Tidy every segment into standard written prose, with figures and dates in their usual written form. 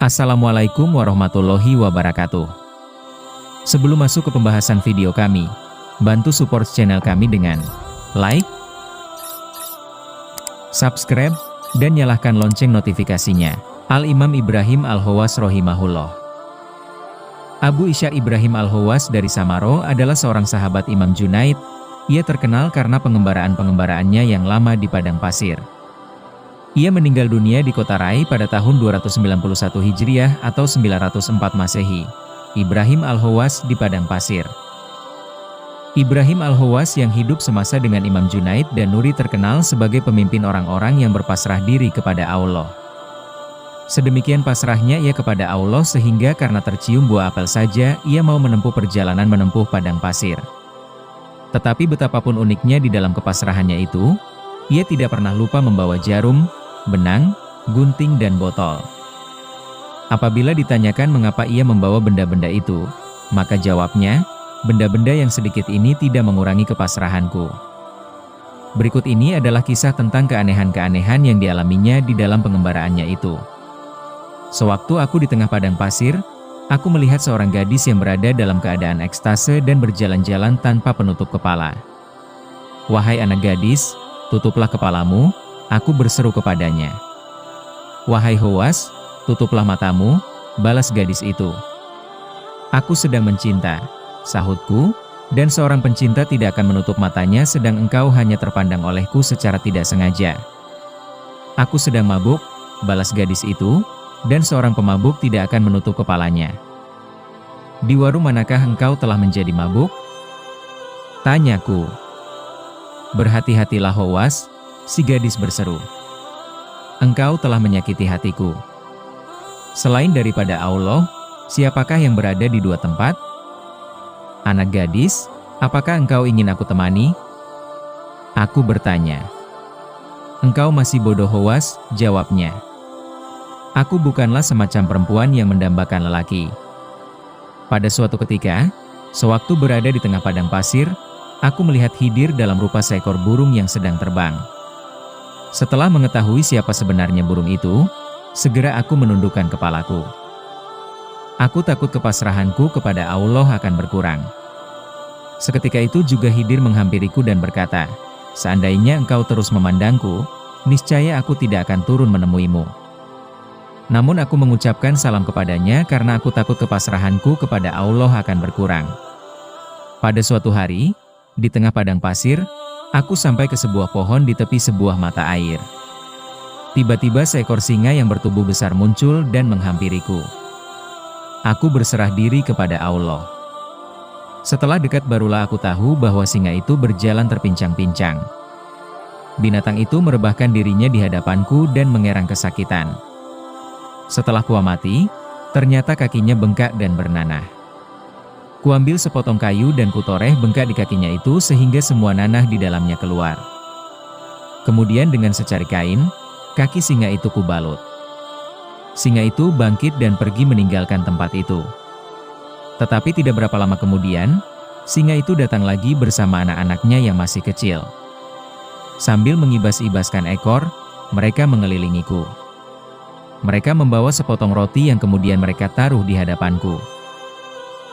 Assalamualaikum warahmatullahi wabarakatuh. Sebelum masuk ke pembahasan video kami, bantu support channel kami dengan like, subscribe, dan nyalakan lonceng notifikasinya. Al-Imam Ibrahim Al-Khawas rahimahullah. Abu Ishaq Ibrahim Al-Khawas dari Samaro adalah seorang sahabat Imam Junaid. Ia terkenal karena pengembaraan-pengembaraannya yang lama di padang pasir. Ia meninggal dunia di kota Rai pada tahun 291 Hijriah atau 904 Masehi. Ibrahim Al-Khawas di padang pasir. Ibrahim Al-Khawas yang hidup semasa dengan Imam Junaid dan Nuri terkenal sebagai pemimpin orang-orang yang berpasrah diri kepada Allah. Sedemikian pasrahnya ia kepada Allah sehingga karena tercium buah apel saja ia mau menempuh perjalanan menempuh padang pasir. Tetapi betapapun uniknya di dalam kepasrahannya itu, ia tidak pernah lupa membawa jarum, benang, gunting dan botol. Apabila ditanyakan mengapa ia membawa benda-benda itu, maka jawabnya, benda-benda yang sedikit ini tidak mengurangi kepasrahanku. Berikut ini adalah kisah tentang keanehan-keanehan yang dialaminya di dalam pengembaraannya itu. Sewaktu aku di tengah padang pasir, aku melihat seorang gadis yang berada dalam keadaan ekstase dan berjalan-jalan tanpa penutup kepala. Wahai anak gadis, tutuplah kepalamu, aku berseru kepadanya. Wahai Khawas, tutuplah matamu, balas gadis itu. Aku sedang mencinta, sahutku, dan seorang pencinta tidak akan menutup matanya sedang engkau hanya terpandang olehku secara tidak sengaja. Aku sedang mabuk, balas gadis itu, dan seorang pemabuk tidak akan menutup kepalanya. Di warung manakah engkau telah menjadi mabuk? Tanyaku. Berhati-hatilah Khawas, si gadis berseru. Engkau telah menyakiti hatiku. Selain daripada Allah, siapakah yang berada di dua tempat? Anak gadis, apakah engkau ingin aku temani? Aku bertanya. Engkau masih bodoh Khawas, jawabnya. Aku bukanlah semacam perempuan yang mendambakan lelaki. Pada suatu ketika, sewaktu berada di tengah padang pasir, aku melihat Khidir dalam rupa seekor burung yang sedang terbang. Setelah mengetahui siapa sebenarnya burung itu, segera aku menundukkan kepalaku. Aku takut kepasrahanku kepada Allah akan berkurang. Seketika itu juga Khidir menghampiriku dan berkata, seandainya engkau terus memandangku, niscaya aku tidak akan turun menemuimu. Namun aku mengucapkan salam kepadanya karena aku takut kepasrahanku kepada Allah akan berkurang. Pada suatu hari, di tengah padang pasir, aku sampai ke sebuah pohon di tepi sebuah mata air. Tiba-tiba seekor singa yang bertubuh besar muncul dan menghampiriku. Aku berserah diri kepada Allah. Setelah dekat barulah aku tahu bahwa singa itu berjalan terpincang-pincang. Binatang itu merebahkan dirinya di hadapanku dan mengerang kesakitan. Setelah kuamati, ternyata kakinya bengkak dan bernanah. Kuambil sepotong kayu dan kutoreh bengkak di kakinya itu sehingga semua nanah di dalamnya keluar. Kemudian dengan secari kain, kaki singa itu kubalut. Singa itu bangkit dan pergi meninggalkan tempat itu. Tetapi tidak berapa lama kemudian, singa itu datang lagi bersama anak-anaknya yang masih kecil. Sambil mengibas-ibaskan ekor, mereka mengelilingiku. Mereka membawa sepotong roti yang kemudian mereka taruh di hadapanku.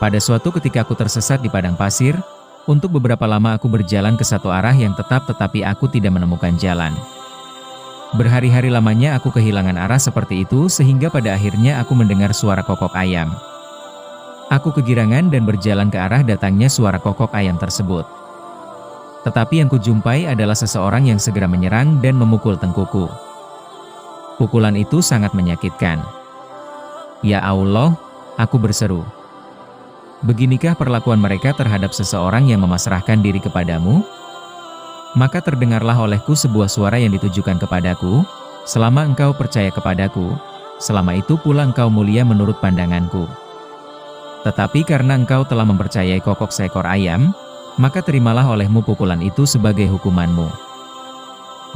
Pada suatu ketika aku tersesat di padang pasir, untuk beberapa lama aku berjalan ke satu arah yang tetap tetapi aku tidak menemukan jalan. Berhari-hari lamanya aku kehilangan arah seperti itu sehingga pada akhirnya aku mendengar suara kokok ayam. Aku kegirangan dan berjalan ke arah datangnya suara kokok ayam tersebut. Tetapi yang kujumpai adalah seseorang yang segera menyerang dan memukul tengkuku. Pukulan itu sangat menyakitkan. Ya Allah, aku berseru. Beginikah perlakuan mereka terhadap seseorang yang memasrahkan diri kepadamu? Maka terdengarlah olehku sebuah suara yang ditujukan kepadaku, selama engkau percaya kepadaku, selama itu pula engkau mulia menurut pandanganku. Tetapi karena engkau telah mempercayai kokok seekor ayam, maka terimalah olehmu pukulan itu sebagai hukumanmu.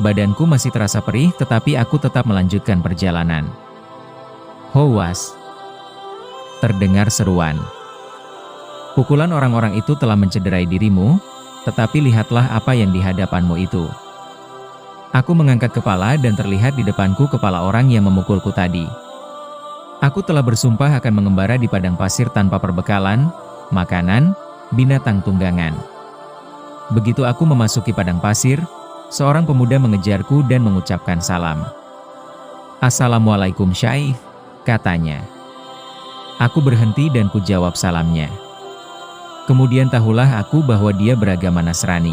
Badanku masih terasa perih tetapi aku tetap melanjutkan perjalanan. Khawas. Terdengar seruan. Pukulan orang-orang itu telah mencederai dirimu, tetapi lihatlah apa yang di hadapanmu itu. Aku mengangkat kepala dan terlihat di depanku kepala orang yang memukulku tadi. Aku telah bersumpah akan mengembara di padang pasir tanpa perbekalan, makanan, binatang tunggangan. Begitu aku memasuki padang pasir, seorang pemuda mengejarku dan mengucapkan salam. "Assalamualaikum Syekh," katanya. Aku berhenti dan kujawab salamnya. Kemudian tahulah aku bahwa dia beragama Nasrani.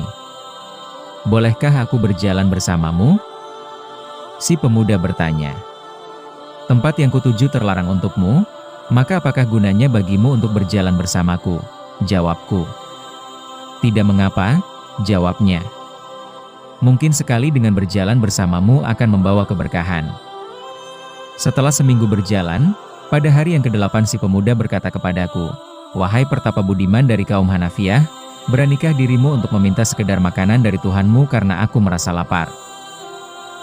"Bolehkah aku berjalan bersamamu?" Si pemuda bertanya. "Tempat yang kutuju terlarang untukmu, maka apakah gunanya bagimu untuk berjalan bersamaku?" jawabku. "Tidak mengapa," jawabnya. "Mungkin sekali dengan berjalan bersamamu akan membawa keberkahan." Setelah seminggu berjalan, pada hari yang ke-8 si pemuda berkata kepadaku, "Wahai pertapa budiman dari kaum Hanafiyah, beranikah dirimu untuk meminta sekedar makanan dari Tuhanmu karena aku merasa lapar?"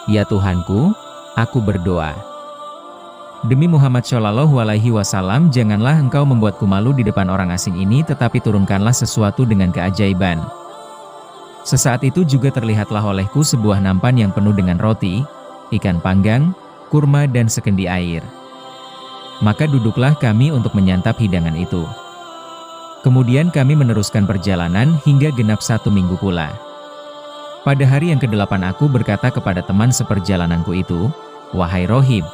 "Ya Tuhanku," aku berdoa. "Demi Muhammad Shallallahu Alaihi Wasallam, janganlah engkau membuatku malu di depan orang asing ini, tetapi turunkanlah sesuatu dengan keajaiban." Sesaat itu juga terlihatlah olehku sebuah nampan yang penuh dengan roti, ikan panggang, kurma dan sekendi air. Maka duduklah kami untuk menyantap hidangan itu. Kemudian kami meneruskan perjalanan hingga genap 1 minggu pula. Pada hari yang ke-8 aku berkata kepada teman seperjalananku itu, "Wahai Rohib,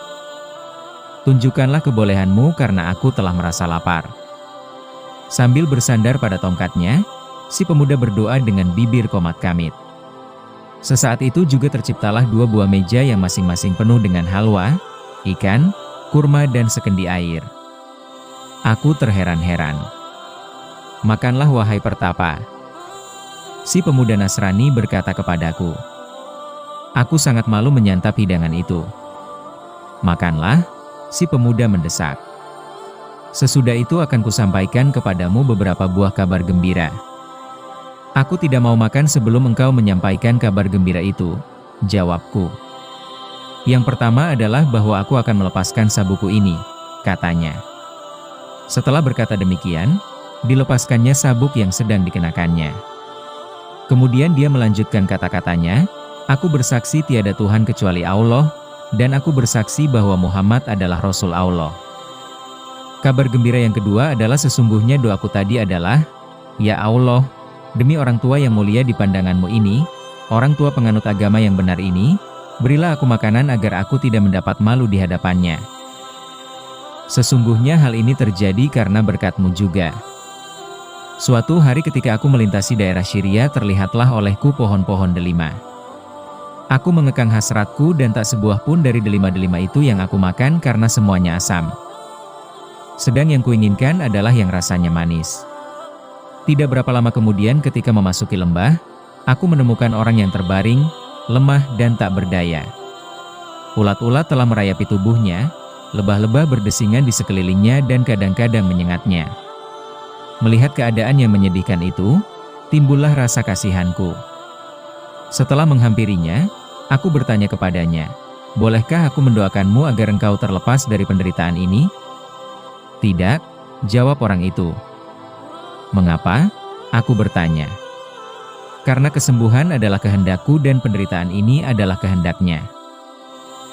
tunjukkanlah kebolehanmu karena aku telah merasa lapar." Sambil bersandar pada tongkatnya, si pemuda berdoa dengan bibir komat kamit. Sesaat itu juga terciptalah 2 buah meja yang masing-masing penuh dengan halwa, ikan, kurma dan sekendi air. Aku terheran-heran. "Makanlah wahai pertapa." Si pemuda Nasrani berkata kepadaku. Aku sangat malu menyantap hidangan itu. "Makanlah," si pemuda mendesak. "Sesudah itu akan kusampaikan kepadamu beberapa buah kabar gembira." "Aku tidak mau makan sebelum engkau menyampaikan kabar gembira itu," jawabku. "Yang pertama adalah bahwa aku akan melepaskan sabukku ini," katanya. Setelah berkata demikian, dilepaskannya sabuk yang sedang dikenakannya. Kemudian dia melanjutkan kata-katanya, "Aku bersaksi tiada Tuhan kecuali Allah, dan aku bersaksi bahwa Muhammad adalah Rasul Allah." Kabar gembira yang kedua adalah sesungguhnya doaku tadi adalah, "Ya Allah, demi orang tua yang mulia di pandanganmu ini, orang tua penganut agama yang benar ini, berilah aku makanan agar aku tidak mendapat malu di hadapannya. Sesungguhnya hal ini terjadi karena berkat-Mu juga." Suatu hari ketika aku melintasi daerah Syria, terlihatlah olehku pohon-pohon delima. Aku mengekang hasratku dan tak sebuah pun dari delima-delima itu yang aku makan karena semuanya asam. Sedang yang kuinginkan adalah yang rasanya manis. Tidak berapa lama kemudian ketika memasuki lembah, aku menemukan orang yang terbaring, lemah dan tak berdaya. Ulat-ulat telah merayapi tubuhnya, lebah-lebah berdesingan di sekelilingnya dan kadang-kadang menyengatnya. Melihat keadaan yang menyedihkan itu, timbullah rasa kasihanku. Setelah menghampirinya, aku bertanya kepadanya, "Bolehkah aku mendoakanmu agar engkau terlepas dari penderitaan ini?" "Tidak," jawab orang itu. "Mengapa?" aku bertanya. "Karena kesembuhan adalah kehendakku dan penderitaan ini adalah kehendaknya.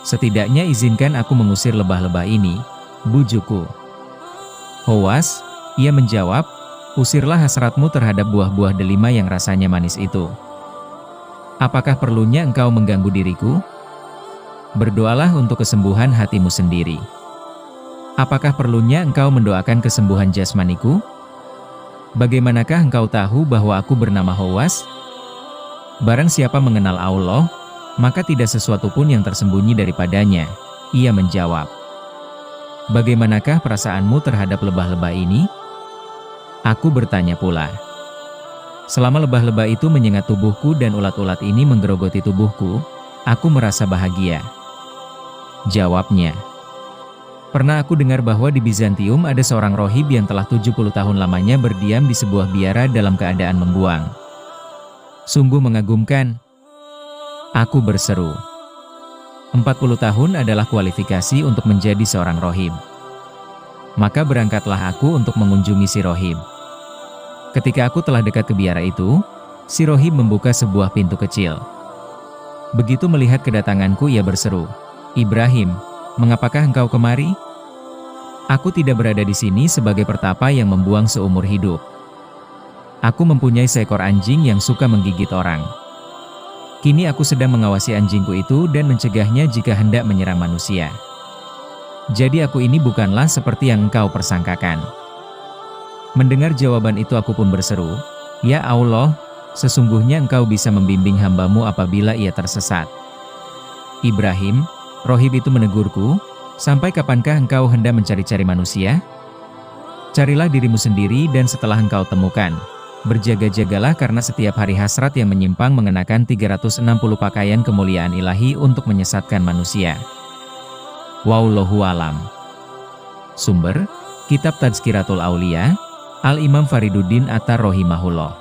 Setidaknya izinkan aku mengusir lebah-lebah ini," bujukku. "Howas," ia menjawab, "usirlah hasratmu terhadap buah-buah delima yang rasanya manis itu. Apakah perlunya engkau mengganggu diriku? Berdoalah untuk kesembuhan hatimu sendiri. Apakah perlunya engkau mendoakan kesembuhan jasmaniku? Bagaimanakah engkau tahu bahwa aku bernama Howas? Barang siapa mengenal Allah, maka tidak sesuatu pun yang tersembunyi daripadanya," ia menjawab. "Bagaimanakah perasaanmu terhadap lebah-lebah ini?" Aku bertanya pula. "Selama lebah-lebah itu menyengat tubuhku dan ulat-ulat ini menggerogoti tubuhku, aku merasa bahagia," jawabnya. "Pernah aku dengar bahwa di Bizantium ada seorang rohib yang telah 70 tahun lamanya berdiam di sebuah biara dalam keadaan membuang. Sungguh mengagumkan," aku berseru. 40 tahun adalah kualifikasi untuk menjadi seorang rohib. Maka berangkatlah aku untuk mengunjungi si rohib. Ketika aku telah dekat ke biara itu, si rohib membuka sebuah pintu kecil. Begitu melihat kedatanganku ia berseru, "Ibrahim, mengapakah engkau kemari?" Aku tidak berada di sini sebagai pertapa yang membuang seumur hidup. Aku mempunyai seekor anjing yang suka menggigit orang. Kini aku sedang mengawasi anjingku itu dan mencegahnya jika hendak menyerang manusia. Jadi aku ini bukanlah seperti yang engkau persangkakan." Mendengar jawaban itu aku pun berseru, "Ya Allah, sesungguhnya engkau bisa membimbing hamba-Mu apabila ia tersesat." "Ibrahim," rohib itu menegurku, "sampai kapankah engkau hendak mencari-cari manusia? Carilah dirimu sendiri dan setelah engkau temukan, berjaga-jagalah karena setiap hari hasrat yang menyimpang mengenakan 360 pakaian kemuliaan ilahi untuk menyesatkan manusia." Wallahu alam. Sumber: Kitab Tazkiratul Aulia, Al-Imam Fariduddin Attar Rohimahullah.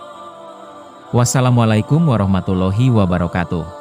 Wassalamualaikum warahmatullahi wabarakatuh.